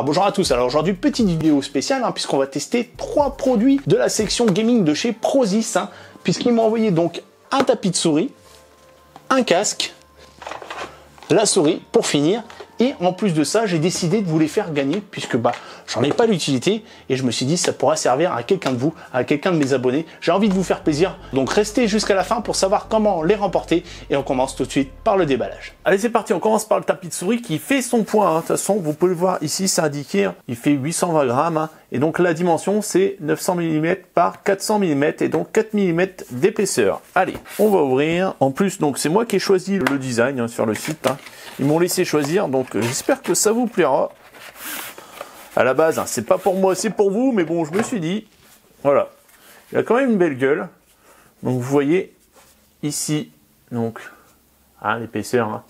bonjour à tous, alors aujourd'hui petite vidéo spéciale puisqu'on va tester 3 produits de la section gaming de chez Prozis, puisqu'ils m'ont envoyé donc un tapis de souris, un casque, la souris pour finir. Et en plus de ça, j'ai décidé de vous les faire gagner puisque j'en ai pas l'utilité et je me suis dit ça pourra servir à quelqu'un de vous, à quelqu'un de mes abonnés. J'ai envie de vous faire plaisir, donc restez jusqu'à la fin pour savoir comment les remporter et on commence tout de suite par le déballage. Allez, c'est parti, on commence par le tapis de souris qui fait son poids. De toute façon, vous pouvez le voir ici, c'est indiqué, il fait 820 grammes et donc la dimension c'est 900 mm par 400 mm et donc 4 mm d'épaisseur. Allez, on va ouvrir. En plus, donc c'est moi qui ai choisi le design sur le site. Ils m'ont laissé choisir, donc j'espère que ça vous plaira. À la base, c'est pas pour moi, c'est pour vous, mais bon, je me suis dit, voilà. Il a quand même une belle gueule. Donc vous voyez ici, donc, l'épaisseur,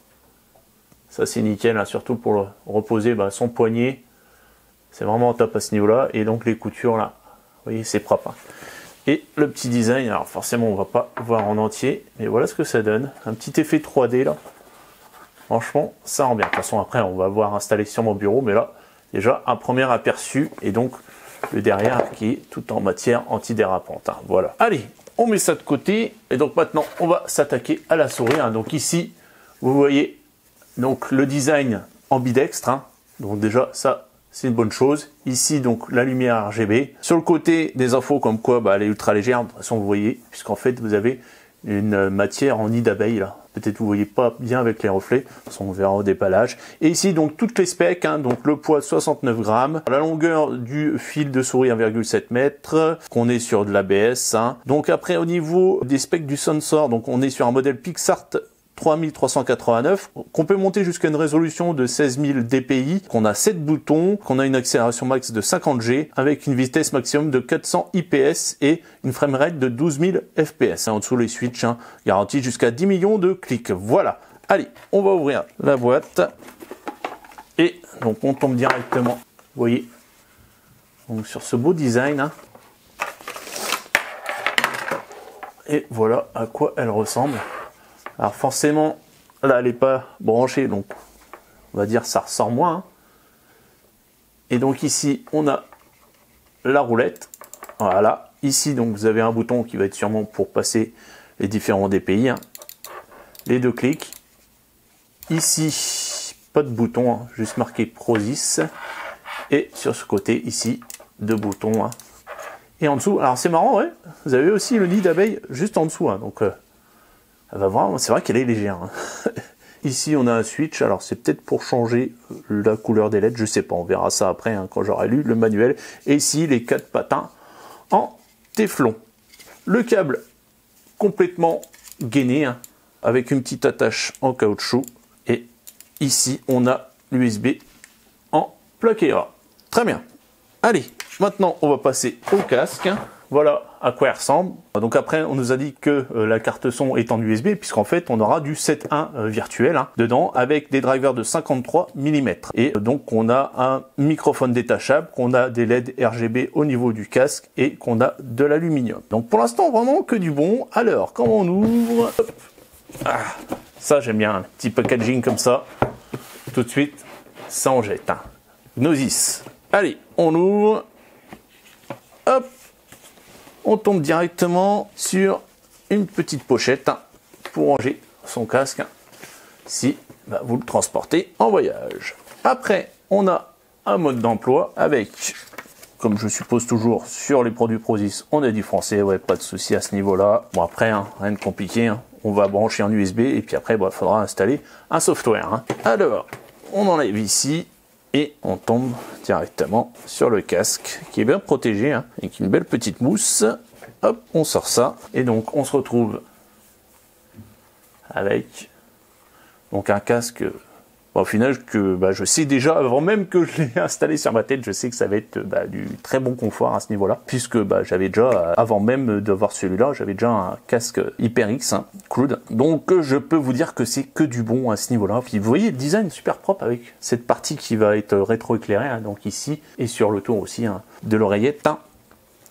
ça c'est nickel, surtout pour le reposer son poignet. C'est vraiment top à ce niveau-là. Et donc les coutures là, vous voyez, c'est propre. Et le petit design, alors forcément on va pas voir en entier, mais voilà ce que ça donne. Un petit effet 3D là. Franchement, ça rend bien. De toute façon, après, on va voir installer sur mon bureau, mais là, déjà, un premier aperçu, et donc, le derrière qui est tout en matière antidérapante. Voilà. Allez, on met ça de côté, et donc maintenant, on va s'attaquer à la souris. Donc ici, vous voyez, donc le design ambidextre. Donc déjà, ça, c'est une bonne chose. Ici, donc, la lumière RGB. Sur le côté, des infos comme quoi, elle est ultra légère. De toute façon, vous voyez, puisqu'en fait, vous avez une matière en nid d'abeille, là. Peut-être vous voyez pas bien avec les reflets, de toute façon on verra au dépallage. Et ici donc toutes les specs, donc le poids 69 grammes, la longueur du fil de souris 1,7 m, qu'on est sur de l'ABS. Donc après au niveau des specs du sensor, donc on est sur un modèle PixArt 3389, qu'on peut monter jusqu'à une résolution de 16000 dpi, qu'on a 7 boutons, qu'on a une accélération max de 50 G, avec une vitesse maximum de 400 IPS et une framerate de 12000 FPS. En dessous les switches, garantis jusqu'à 10 millions de clics. Voilà. Allez, on va ouvrir la boîte. Et donc on tombe directement, vous voyez, donc sur ce beau design. Et voilà à quoi elle ressemble. Alors forcément, là elle n'est pas branchée, donc on va dire ça ressort moins. Et donc ici, on a la roulette. Voilà. Ici, donc vous avez un bouton qui va être sûrement pour passer les différents DPI. Les 2 clics. Ici, pas de bouton, juste marqué Prozis. Et sur ce côté, ici, 2 boutons. Et en dessous, alors c'est marrant, ouais, vous avez aussi le nid d'abeille juste en dessous. Donc elle va voir, c'est vrai qu'elle est légère. Ici, on a un switch. Alors, c'est peut-être pour changer la couleur des LED. Je sais pas. On verra ça après quand j'aurai lu le manuel. Et ici, les 4 patins en téflon. Le câble complètement gainé avec une petite attache en caoutchouc. Et ici, on a l'USB en plaqué A. Très bien. Allez, maintenant, on va passer au casque. Voilà à quoi il ressemble. Donc après, on nous a dit que la carte son est en USB, puisqu'en fait, on aura du 7.1 virtuel dedans, avec des drivers de 53 mm. Et donc, on a un microphone détachable, qu'on a des LED RGB au niveau du casque, et qu'on a de l'aluminium. Donc pour l'instant, vraiment que du bon. Alors, comment on ouvre? Hop. Ça, j'aime bien, un petit packaging comme ça. Tout de suite, ça en jette. Gnosis. Allez, on ouvre. Hop. On tombe directement sur une petite pochette pour ranger son casque si vous le transportez en voyage. Après, on a un mode d'emploi avec, comme je suppose toujours sur les produits Prozis, on a du français, ouais, pas de souci à ce niveau-là. Bon après, rien de compliqué, on va brancher en USB et puis après, il faudra installer un software. Alors, on enlève ici. Et on tombe directement sur le casque qui est bien protégé, avec une belle petite mousse. Hop, on sort ça. Et donc on se retrouve avec donc un casque au final que je sais déjà, avant même que je l'ai installé sur ma tête, je sais que ça va être du très bon confort à ce niveau-là. Puisque j'avais déjà, avant même d'avoir celui-là, j'avais déjà un casque HyperX Cloud. Donc je peux vous dire que c'est que du bon à ce niveau-là. Puis vous voyez le design super propre avec cette partie qui va être rétro-éclairée, donc ici, et sur le tour aussi de l'oreillette.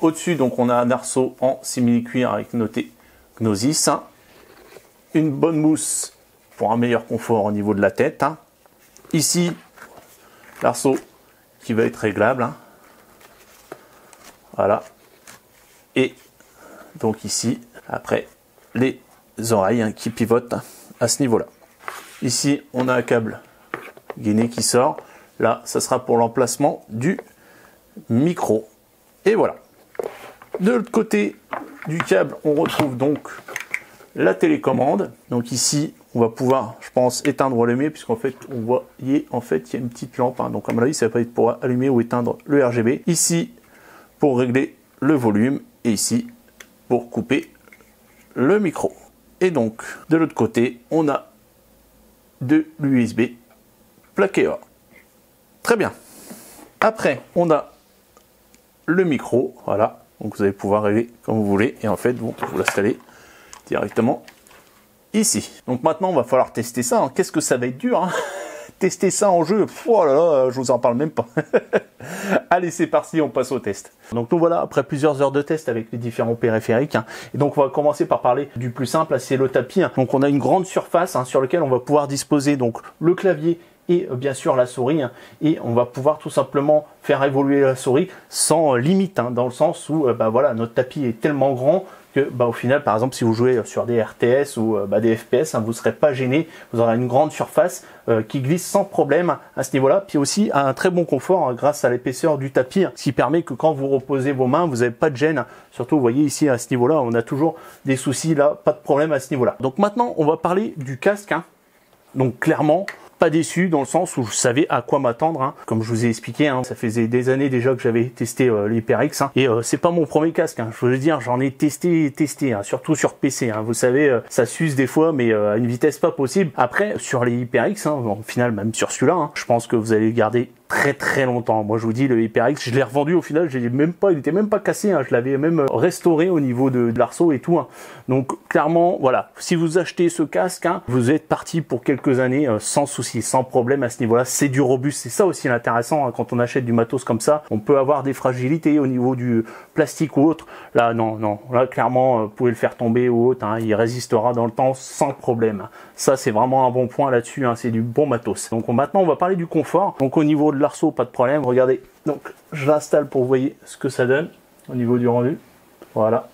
Au-dessus, donc on a un arceau en simili-cuir avec noté Gnosis. Une bonne mousse pour un meilleur confort au niveau de la tête. Ici, l'arceau qui va être réglable. Hein. Voilà. Et donc ici, après, les oreilles hein, qui pivotent à ce niveau-là. Ici, on a un câble gainé qui sort. Là, ça sera pour l'emplacement du micro. Et voilà. De l'autre côté du câble, on retrouve donc la télécommande. Donc ici, on va pouvoir, je pense, éteindre ou allumer, puisqu'en fait, on voit, en fait, il y a une petite lampe. Hein. Donc, à mon avis, ça va être pour allumer ou éteindre le RGB. Ici, pour régler le volume. Et ici, pour couper le micro. Et donc, de l'autre côté, on a de l'USB plaqué or. Très bien. Après, on a le micro. Voilà. Donc, vous allez pouvoir régler comme vous voulez. Et en fait, vous l'installez directement ici. Donc, maintenant, on va falloir tester ça. Hein. Qu'est-ce que ça va être dur hein. Tester ça en jeu. Oh là là, je vous en parle même pas. Allez, c'est parti, on passe au test. Donc nous voilà, après plusieurs heures de test avec les différents périphériques. Hein. Et donc on va commencer par parler du plus simple, c'est le tapis. Hein. Donc on a une grande surface hein, sur laquelle on va pouvoir disposer donc le clavier et bien sûr la souris. Hein. Et on va pouvoir tout simplement faire évoluer la souris sans limite, hein, dans le sens où voilà, notre tapis est tellement grand que au final, par exemple, si vous jouez sur des RTS ou des FPS, hein, vous ne serez pas gêné. Vous aurez une grande surface qui glisse sans problème à ce niveau-là. Puis aussi un très bon confort hein, grâce à l'épaisseur du tapis, hein, ce qui permet que quand vous reposez vos mains, vous n'avez pas de gêne. Surtout, vous voyez ici à ce niveau-là, on a toujours des soucis là, pas de problème à ce niveau-là. Donc maintenant, on va parler du casque. Hein. Donc clairement, pas déçu dans le sens où je savais à quoi m'attendre. Hein. Comme je vous ai expliqué, hein, ça faisait des années déjà que j'avais testé l'HyperX. Hein, et c'est pas mon premier casque. Hein. Je veux dire, j'en ai testé, hein, surtout sur PC. Hein. Vous savez, ça s'use des fois, mais à une vitesse pas possible. Après, sur les HyperX, hein, au final, même sur celui-là, hein, je pense que vous allez le garder très longtemps. Moi, je vous dis, le HyperX, je l'ai revendu au final. Il était même pas cassé. Hein. Je l'avais même restauré au niveau de l'arceau et tout. Hein. Donc, clairement, voilà. Si vous achetez ce casque, hein, vous êtes parti pour quelques années sans souci, sans problème à ce niveau-là. C'est du robuste. C'est ça aussi l'intéressant hein, quand on achète du matos comme ça. On peut avoir des fragilités au niveau du plastique ou autre. Là, non. Là, clairement, vous pouvez le faire tomber ou autre. Hein. Il résistera dans le temps sans problème. Ça, c'est vraiment un bon point là-dessus. Hein. C'est du bon matos. Donc, maintenant, on va parler du confort. Donc, au niveau de l'arceau, pas de problème. Regardez. Donc, je l'installe pour vous voyez ce que ça donne au niveau du rendu. Voilà.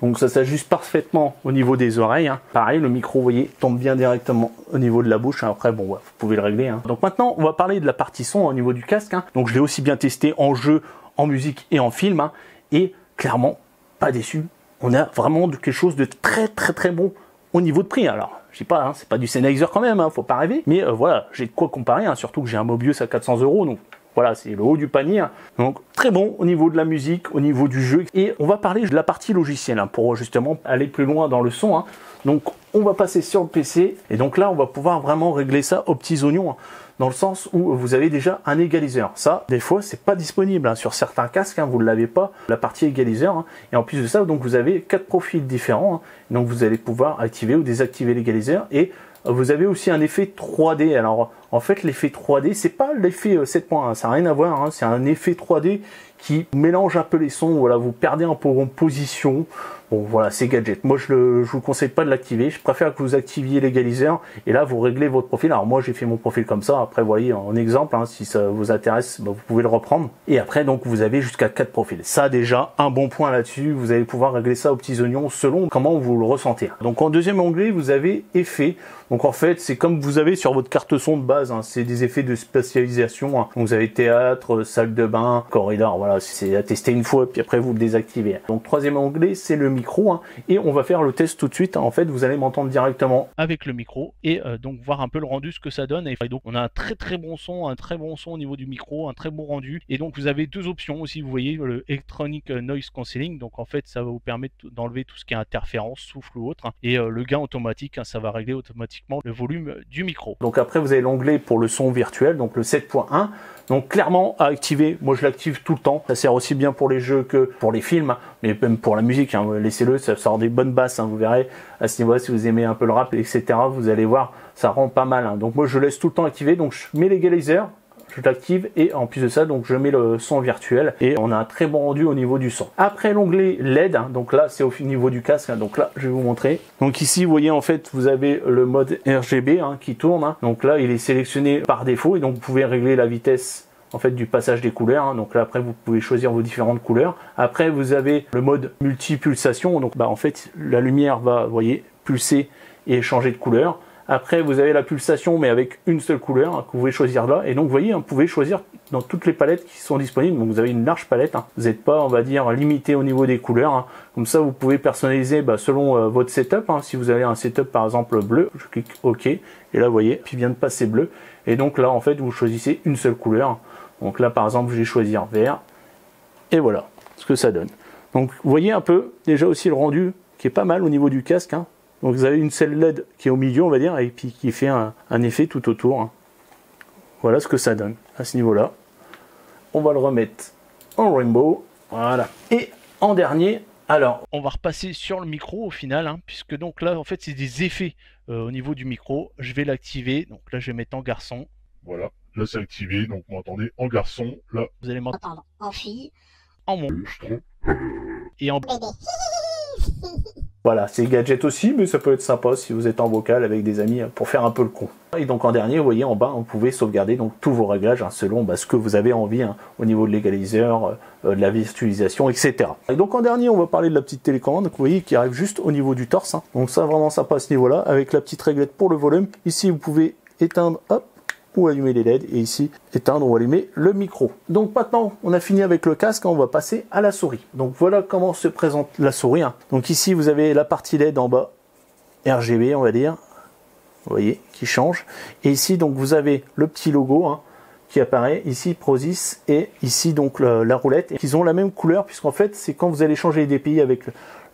Donc ça s'ajuste parfaitement au niveau des oreilles. Hein. Pareil, le micro, vous voyez, tombe bien directement au niveau de la bouche. Hein. Après, bon, ouais, vous pouvez le régler. Hein. Donc maintenant, on va parler de la partie son au niveau du casque. Hein. Donc je l'ai aussi bien testé en jeu, en musique et en film. Hein. Et clairement, pas déçu. On a vraiment quelque chose de très bon au niveau de prix. Alors, je sais pas, hein, c'est pas du Sennheiser quand même, hein, faut pas rêver. Mais voilà, j'ai de quoi comparer. Hein, surtout que j'ai un Mobius à 400 €. Donc voilà, c'est le haut du panier. Donc, très bon au niveau de la musique, au niveau du jeu. Et on va parler de la partie logicielle hein, pour justement aller plus loin dans le son. Hein. Donc, on va passer sur le PC. Et donc là, on va pouvoir vraiment régler ça aux petits oignons. Hein, dans le sens où vous avez déjà un égaliseur. Ça, des fois, c'est pas disponible. Hein. Sur certains casques, hein, vous ne l'avez pas, la partie égaliseur. Hein. Et en plus de ça, donc, vous avez 4 profils différents. Hein. Donc, vous allez pouvoir activer ou désactiver l'égaliseur. Et vous avez aussi un effet 3D. Alors, en fait, l'effet 3D, c'est pas l'effet 7.1, ça n'a rien à voir. Hein. C'est un effet 3D qui mélange un peu les sons. Voilà, vous perdez un peu en position. Bon, voilà, c'est gadget. Moi, je vous conseille pas de l'activer. Je préfère que vous activiez l'égaliseur et là, vous réglez votre profil. Alors, moi, j'ai fait mon profil comme ça. Après, vous voyez, en exemple, hein, si ça vous intéresse, vous pouvez le reprendre. Et après, donc, vous avez jusqu'à 4 profils. Ça, déjà, un bon point là-dessus. Vous allez pouvoir régler ça aux petits oignons selon comment vous le ressentez. Donc, en deuxième onglet, vous avez effets. Donc, en fait, c'est comme vous avez sur votre carte son de base. Hein, c'est des effets de spatialisation. Hein. Donc, vous avez théâtre, salle de bain, corridor. Voilà, c'est à tester une fois, puis après, vous le désactivez. Donc, troisième onglet, c'est le micro. Hein, et on va faire le test tout de suite. En fait, vous allez m'entendre directement avec le micro et donc voir un peu le rendu, ce que ça donne. Et donc, on a un très bon son, au niveau du micro, un très bon rendu. Et donc, vous avez deux options aussi. Vous voyez le Electronic Noise Cancelling. Donc, en fait, ça va vous permettre d'enlever tout ce qui est interférence, souffle ou autre. Hein, et le gain automatique, hein, ça va régler automatiquement le volume du micro. Donc, après, vous avez l'onglet pour le son virtuel, donc le 7.1. Donc clairement à activer, moi je l'active tout le temps, ça sert aussi bien pour les jeux que pour les films, mais même pour la musique, hein. Laissez-le, ça sort des bonnes basses, hein. Vous verrez à ce niveau-là si vous aimez un peu le rap, etc. Vous allez voir, ça rend pas mal, hein. Donc moi je laisse tout le temps activé, donc je mets l'égaliseur, je l'active et en plus de ça donc je mets le son virtuel et on a un très bon rendu au niveau du son. Après l'onglet LED, hein, donc là c'est au niveau du casque, hein, donc là je vais vous montrer. Donc ici vous voyez en fait vous avez le mode RGB hein, qui tourne, hein. Donc là il est sélectionné par défaut et donc vous pouvez régler la vitesse en fait du passage des couleurs, hein. Donc là après vous pouvez choisir vos différentes couleurs. Après vous avez le mode multi-pulsation, donc en fait la lumière va, vous voyez, pulser et changer de couleur. Après vous avez la pulsation mais avec une seule couleur, hein, que vous pouvez choisir là. Et donc vous voyez, hein, vous pouvez choisir dans toutes les palettes qui sont disponibles. Donc vous avez une large palette, hein. Vous n'êtes pas, on va dire, limité au niveau des couleurs, hein. Comme ça vous pouvez personnaliser selon votre setup, hein. Si vous avez un setup par exemple bleu, je clique OK et là vous voyez, puis vient de passer bleu. Et donc là en fait vous choisissez une seule couleur. Donc là par exemple je vais choisir vert et voilà ce que ça donne. Donc vous voyez un peu déjà aussi le rendu qui est pas mal au niveau du casque, hein. Donc vous avez une selle LED qui est au milieu, on va dire, et puis qui fait un effet tout autour, hein. Voilà ce que ça donne à ce niveau-là. On va le remettre en rainbow. Voilà. Et en dernier, alors, on va repasser sur le micro au final, hein, puisque donc là, en fait, c'est des effets au niveau du micro. Je vais l'activer. Donc là, je vais mettre en garçon. Voilà, là c'est activé, donc vous m'entendez en garçon. Là, vous allez m'entendre en fille, en mon monstre. et en bébé. Voilà, c'est gadget aussi, mais ça peut être sympa si vous êtes en vocal avec des amis pour faire un peu le con. Et donc en dernier, vous voyez en bas, vous pouvez sauvegarder donc tous vos réglages, hein, selon ce que vous avez envie, hein, au niveau de l'égaliseur, de la virtualisation, etc. Et donc en dernier, on va parler de la petite télécommande, donc, vous voyez, qui arrive juste au niveau du torse, hein. Donc ça, vraiment sympa à ce niveau-là, avec la petite réglette pour le volume. Ici, vous pouvez éteindre, hop, ou allumer les LED, et ici éteindre ou allumer le micro. Donc maintenant on a fini avec le casque, on va passer à la souris. Donc voilà comment se présente la souris, hein. Donc ici vous avez la partie LED en bas, RGB on va dire, vous voyez, qui change. Et ici donc vous avez le petit logo, hein, qui apparaît ici, Prozis, et ici donc la roulette. Et ils ont la même couleur, puisqu'en fait c'est quand vous allez changer les DPI avec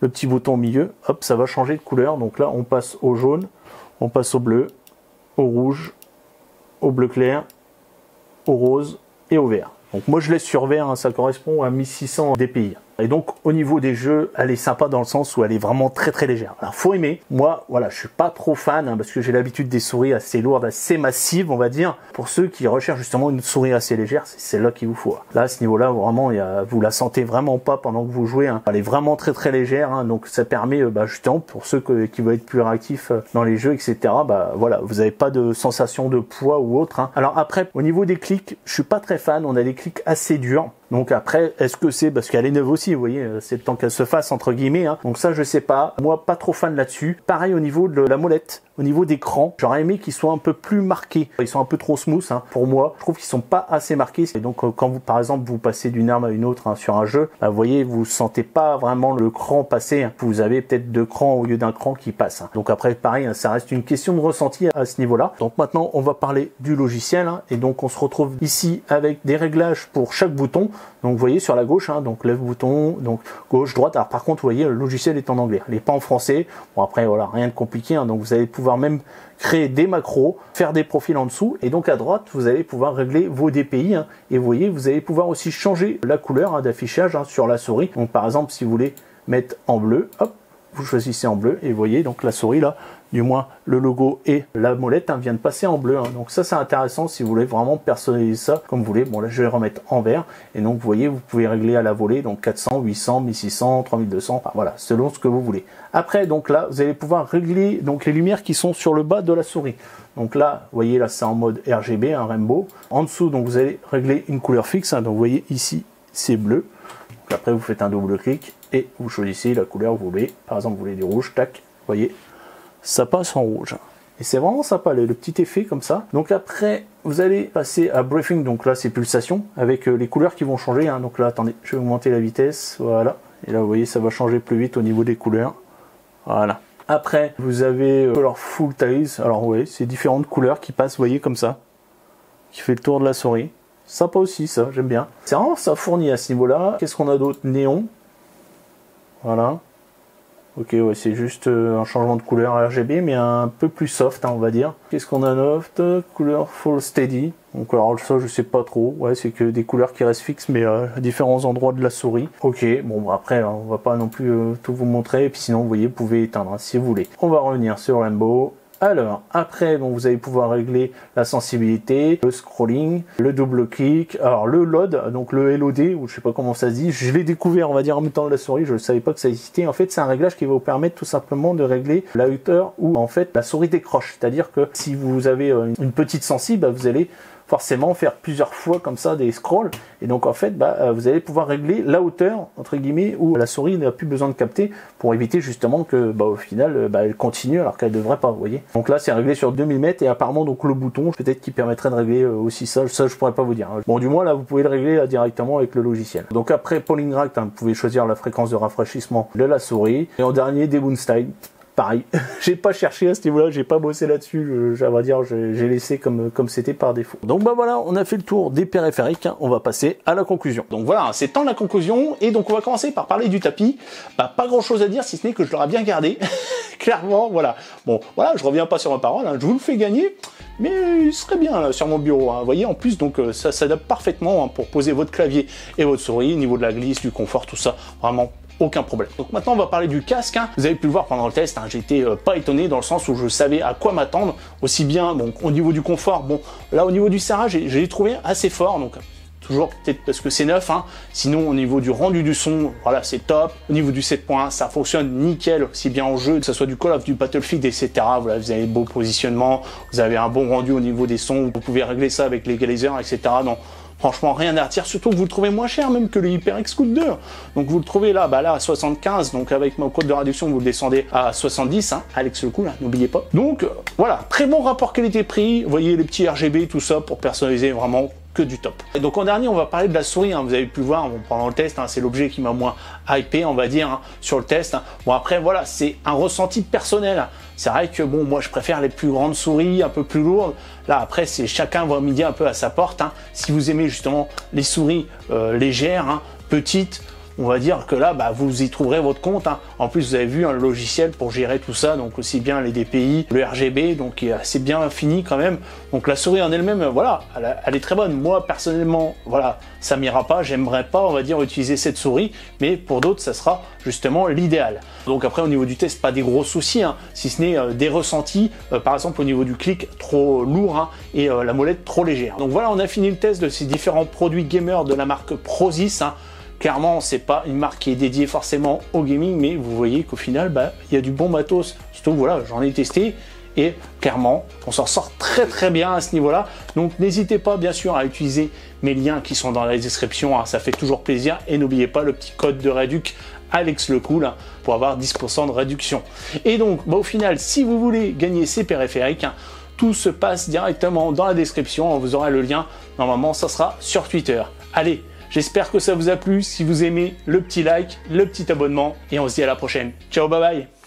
le petit bouton au milieu, hop, ça va changer de couleur. Donc là on passe au jaune, on passe au bleu, au rouge, au bleu clair, au rose et au vert. Donc moi je laisse sur vert, hein, ça correspond à 1600 DPI. Et donc au niveau des jeux, elle est sympa dans le sens où elle est vraiment très très légère. Alors faut aimer. Moi voilà, je suis pas trop fan, hein, parce que j'ai l'habitude des souris assez lourdes, assez massives on va dire. Pour ceux qui recherchent justement une souris assez légère, c'est celle-là qu'il vous faut. Là à ce niveau-là vraiment, vous la sentez vraiment pas pendant que vous jouez, hein. Elle est vraiment très très légère, hein, donc ça permet justement pour ceux qui veulent être plus réactifs dans les jeux, etc. Voilà, vous n'avez pas de sensation de poids ou autre, hein. Alors après au niveau des clics, je suis pas très fan. On a des clics assez durs. Donc après, est-ce que c'est parce qu'elle est neuve aussi, vous voyez, c'est le temps qu'elle se fasse entre guillemets, hein. Donc ça je sais pas, moi pas trop fan là-dessus. Pareil au niveau de la molette, au niveau des crans, j'aurais aimé qu'ils soient un peu plus marqués. Ils sont un peu trop smooth, hein, pour moi. Je trouve qu'ils sont pas assez marqués. Et donc quand vous par exemple vous passez d'une arme à une autre, hein, sur un jeu, vous voyez, vous sentez pas vraiment le cran passer, hein. Vous avez peut-être 2 crans au lieu d'un cran qui passe, hein. Donc après pareil, hein, ça reste une question de ressenti à ce niveau-là. Donc maintenant on va parler du logiciel, hein, et donc on se retrouve ici avec des réglages pour chaque bouton. Donc vous voyez sur la gauche, hein, donc lève bouton, donc gauche, droite. Alors par contre, vous voyez, le logiciel est en anglais, il n'est pas en français. Bon après voilà, rien de compliqué, hein, donc vous allez pouvoir même créer des macros, faire des profils en dessous. Et donc à droite, vous allez pouvoir régler vos DPI, hein, et vous voyez, vous allez pouvoir aussi changer la couleur, hein, d'affichage, hein, sur la souris. Donc par exemple, si vous voulez mettre en bleu, hop, vous choisissez en bleu et vous voyez donc la souris là, du moins le logo et la molette, hein, vient de passer en bleu, hein. Donc ça c'est intéressant si vous voulez vraiment personnaliser ça comme vous voulez. Bon là je vais remettre en vert et donc vous voyez, vous pouvez régler à la volée, donc 400, 800, 1600, 3200, enfin, voilà, selon ce que vous voulez. Après donc là vous allez pouvoir régler donc les lumières qui sont sur le bas de la souris. Donc là vous voyez, là c'est en mode RGB, un rainbow. En dessous donc vous allez régler une couleur fixe, hein, donc vous voyez ici c'est bleu. Donc après vous faites un double clic et vous choisissez la couleur que vous voulez. Par exemple vous voulez du rouge, tac, vous voyez, ça passe en rouge. Et c'est vraiment sympa, le petit effet comme ça. Donc après, vous allez passer à briefing, donc là c'est pulsation, avec les couleurs qui vont changer, hein. Donc là, attendez, je vais augmenter la vitesse, voilà. Et là, vous voyez, ça va changer plus vite au niveau des couleurs. Voilà. Après, vous avez Colorful Tiles. Alors oui, c'est différentes couleurs qui passent, vous voyez, comme ça, qui fait le tour de la souris. Sympa aussi, ça, j'aime bien. C'est vraiment ça fourni à ce niveau-là. Qu'est-ce qu'on a d'autre? Néon. Voilà. Ok, ouais, c'est juste un changement de couleur RGB, mais un peu plus soft, hein, on va dire. Qu'est-ce qu'on a d'autre? Couleur Full Steady. Donc alors ça, je sais pas trop. Ouais, c'est que des couleurs qui restent fixes, mais à différents endroits de la souris. Ok, bon après, on va pas non plus tout vous montrer. Et puis sinon, vous voyez, vous pouvez éteindre, hein, si vous voulez. On va revenir sur Rainbow. Alors, après, bon, vous allez pouvoir régler la sensibilité, le scrolling, le double clic, alors le LOD, donc le LOD, ou je sais pas comment ça se dit, je l'ai découvert, on va dire, en même temps de la souris, je ne savais pas que ça existait. En fait, c'est un réglage qui va vous permettre tout simplement de régler la hauteur où, en fait, la souris décroche. C'est-à-dire que si vous avez une petite sensible, vous allez forcément faire plusieurs fois comme ça des scrolls. Et donc en fait, vous allez pouvoir régler la hauteur, entre guillemets, où la souris n'a plus besoin de capter pour éviter justement que au final, elle continue alors qu'elle devrait pas, vous voyez. Donc là, c'est réglé sur 2 mm et apparemment donc le bouton, peut-être qui permettrait de régler aussi ça je pourrais pas vous dire. Bon, du moins là, vous pouvez le régler là, directement avec le logiciel. Donc après Polling Rack, vous pouvez choisir la fréquence de rafraîchissement de la souris. Et en dernier, Debone Style. Pareil, j'ai pas cherché à ce niveau-là, j'ai pas bossé là-dessus, à vrai dire, j'ai laissé comme c'était par défaut. Donc voilà, on a fait le tour des périphériques, on va passer à la conclusion. Donc voilà, c'est temps de la conclusion, et donc on va commencer par parler du tapis. Pas grand-chose à dire, si ce n'est que je l'aurais bien gardé, clairement, voilà. Bon, voilà, je reviens pas sur ma parole, je vous le fais gagner, mais il serait bien là, sur mon bureau, vous voyez, en plus, donc ça s'adapte parfaitement pour poser votre clavier et votre souris, au niveau de la glisse, du confort, tout ça, vraiment aucun problème. Donc maintenant on va parler du casque. Vous avez pu le voir pendant le test, j'étais pas étonné dans le sens où je savais à quoi m'attendre, aussi bien au niveau du confort, là au niveau du serrage, j'ai trouvé assez fort, donc toujours peut-être parce que c'est neuf, sinon au niveau du rendu du son, voilà, c'est top. Au niveau du 7.1, ça fonctionne nickel, aussi bien en jeu, que ce soit du Call of, du Battlefield, etc. Voilà, vous avez beau positionnement, vous avez un bon rendu au niveau des sons, vous pouvez régler ça avec l'égaliseur, etc. Donc franchement, rien à redire, surtout que vous le trouvez moins cher même que le HyperX Scout 2. Donc vous le trouvez là, là à 75, donc avec mon code de réduction, vous le descendez à 70, Alex le coup, n'oubliez pas. Donc voilà, très bon rapport qualité-prix, vous voyez les petits RGB, tout ça pour personnaliser vraiment que du top. Et donc en dernier, on va parler de la souris, vous avez pu le voir pendant le test, c'est l'objet qui m'a moins hypé, on va dire, sur le test. Bon après, voilà, c'est un ressenti personnel. C'est vrai que moi je préfère les plus grandes souris, un peu plus lourdes. Là après, c'est chacun va midi un peu à sa porte. Si vous aimez justement les souris légères, petites, on va dire que là, vous y trouverez votre compte. En plus, vous avez vu un logiciel pour gérer tout ça, donc aussi bien les DPI, le RGB, donc qui est assez bien fini quand même. Donc la souris en elle-même, voilà, elle est très bonne. Moi, personnellement, voilà, ça m'ira pas, j'aimerais pas, on va dire, utiliser cette souris, mais pour d'autres, ça sera justement l'idéal. Donc après, au niveau du test, pas des gros soucis, si ce n'est des ressentis, par exemple au niveau du clic trop lourd et la molette trop légère. Donc voilà, on a fini le test de ces différents produits gamers de la marque Prozis. Clairement, c'est pas une marque qui est dédiée forcément au gaming, mais vous voyez qu'au final, il y a du bon matos. Surtout, voilà, j'en ai testé et clairement, on s'en sort très très bien à ce niveau-là. Donc, n'hésitez pas, bien sûr, à utiliser mes liens qui sont dans la description. Ça fait toujours plaisir. Et n'oubliez pas le petit code de réduc Alex le Cool pour avoir 10% de réduction. Et donc, au final, si vous voulez gagner ces périphériques, tout se passe directement dans la description. Vous aurez le lien. Normalement, ça sera sur Twitter. Allez! J'espère que ça vous a plu. Si vous aimez, le petit like, le petit abonnement et on se dit à la prochaine. Ciao, bye bye.